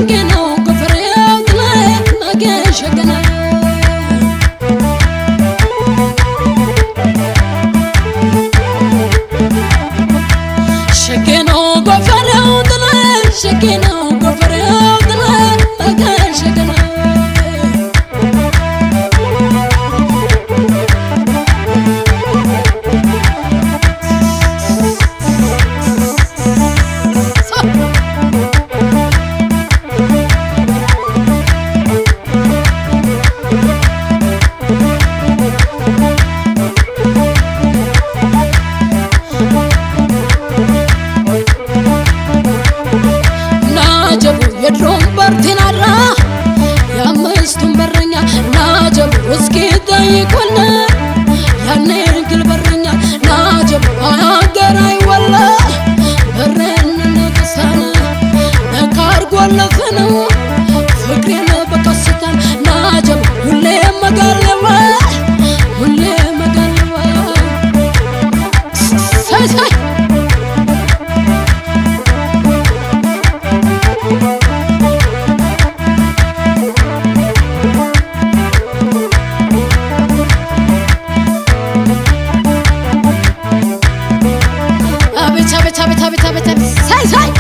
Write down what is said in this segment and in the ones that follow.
شقنا وقفريات ما كان شقنا شقنا وقفريات شقنا وقفريات ما كان شقنا يدرون برتنارا يا مستم برنيا ناجب وسكي يكولنا يا نيركل برنيا ناجب اغراي والله برن نكسانا نكار قول فنو فكرنا بقصتان ناجب ولي مقالوا ولي مقالوا ساي ساي ساي ساي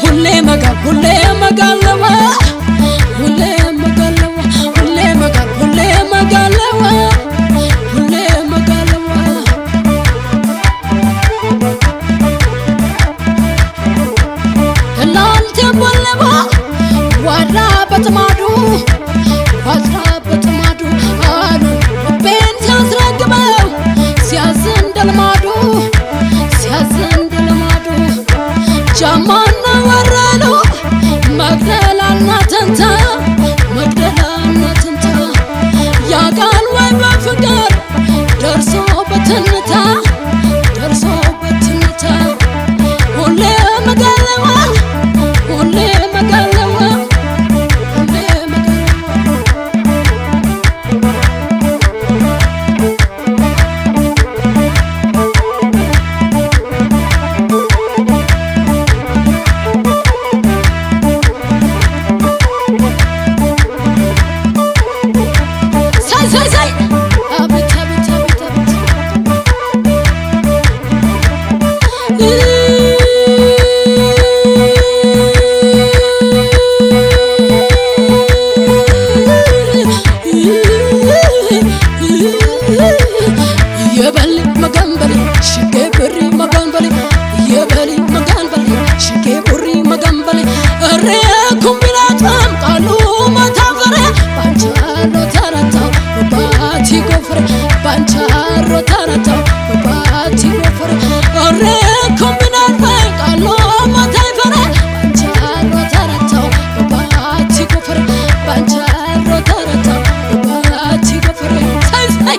هولي مقال هولي مقالوا هولي مقالوا هولي مقال هولي مقالوا هولي مقالوا النالتي بولبا وارا بتمادو وارا جمعنا ورانو مقدلنا تنتا مقدلنا تنتا يا قال ويبا فقر درسو بتنتا درسو بتنتا ولي مقالوا ولي مقالوا ولي زي زي أبت أبت أبت أبت يبالي مقنبلي شكي بري مقنبلي يبالي مقنبلي شكي بري مقنبلي أريكم بلاتهم قالوا ما تغري بانشارو ترتو باتي كفر بانشارو ترتو باتي كفر أريكم بلاتهم قالوا ما تغري بانشارو ترتو باتي كفر بانشارو ترتو باتي كفر ساي ساي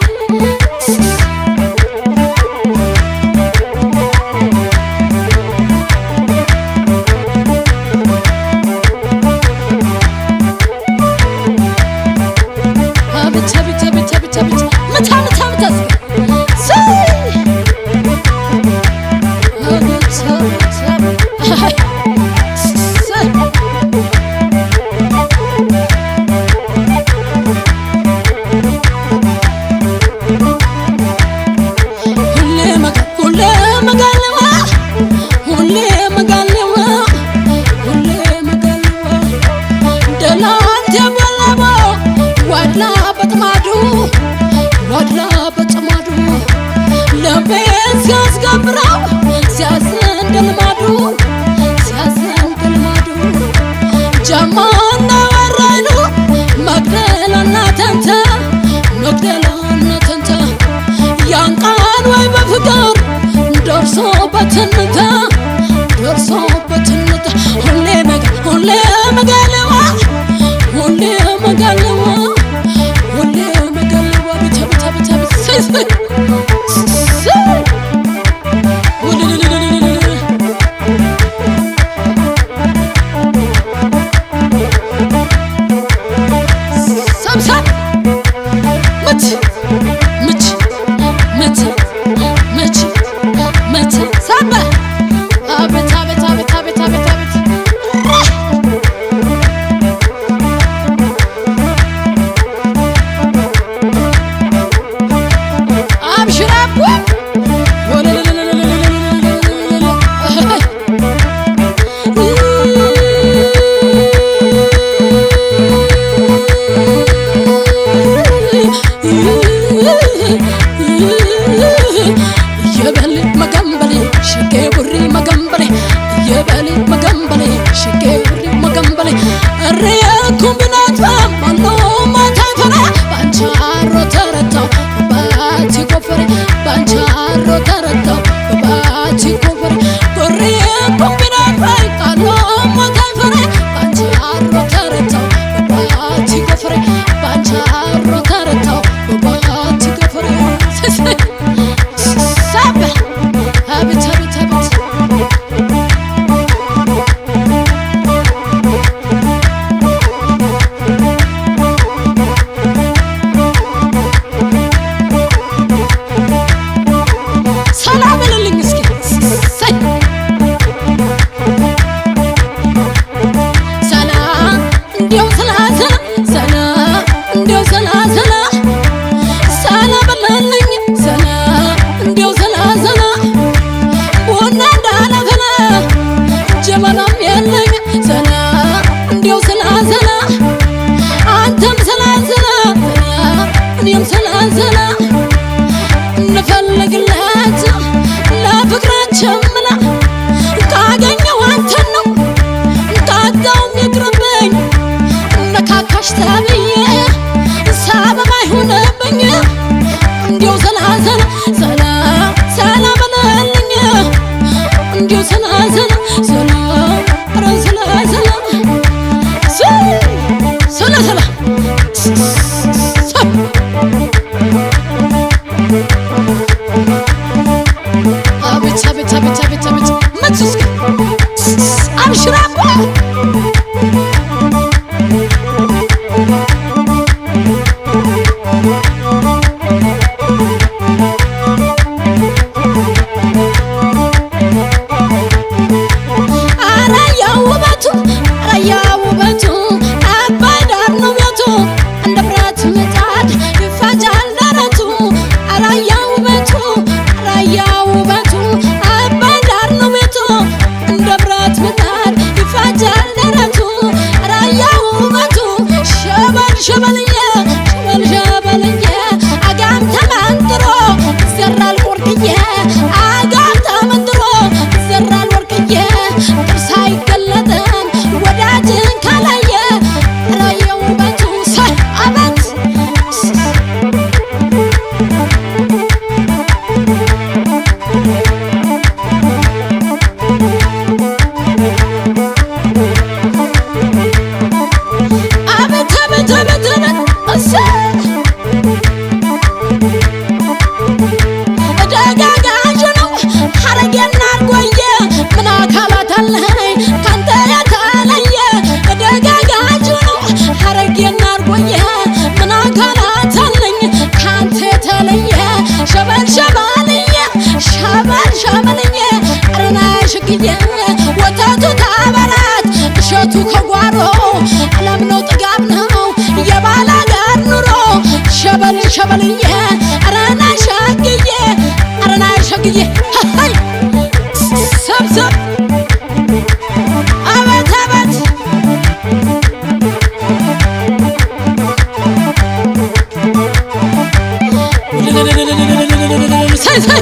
جمعنا ورانو مقدلنا تنتا مقدلنا تنتا يانقان وي بفقر درسو بتنتا درسو بتنتا هولي مقالوا هولي مقالوا هولي مقالوا بتا بتا بتا بتا مت የበል መገንበሌ ሽጌ ቡሪ መገንበሌ የበል መገንበሌ ሽጌ ቡሪ መገንበሌ እሪያ ኩምቢናት ማሎ ማታፈራ ባንቻሮ ተረታው ባቲ ጎፈሬ ባንቻሮ ተረታው ባቲ ጎፈሬ እሪያ ኩምቢናት ማሎ ማታፈራ ባንቻሮ ተረታው ባቲ ጎፈሬ ባንቻሮ ተረታው ባቲ ጎፈሬ ሳባ አብታ እንፈልግለት ለፍቅራችን ምላ ካገኘው አንተን ነው ካጣውም ይቅርብኝ ነካካሽ ተብዬ ሰበብ አይሆንብኝ እንዲያው ሰላሰላ ሰላ ሰላ በለልኝ እንዲያው ሰላሰላ ሰላ ኧረ ሰላሰላ ሰላሰላ ወተቱ ታበላት እሸቱ ከጓሮ ዓለም ነው ጥጋብ ነው የባላገር ኑሮ ሸበል ሸበልዬ አረና ሸግዬ አረና ሸግዬ ሃይ ሰብሰብ አበት አበት ሳይ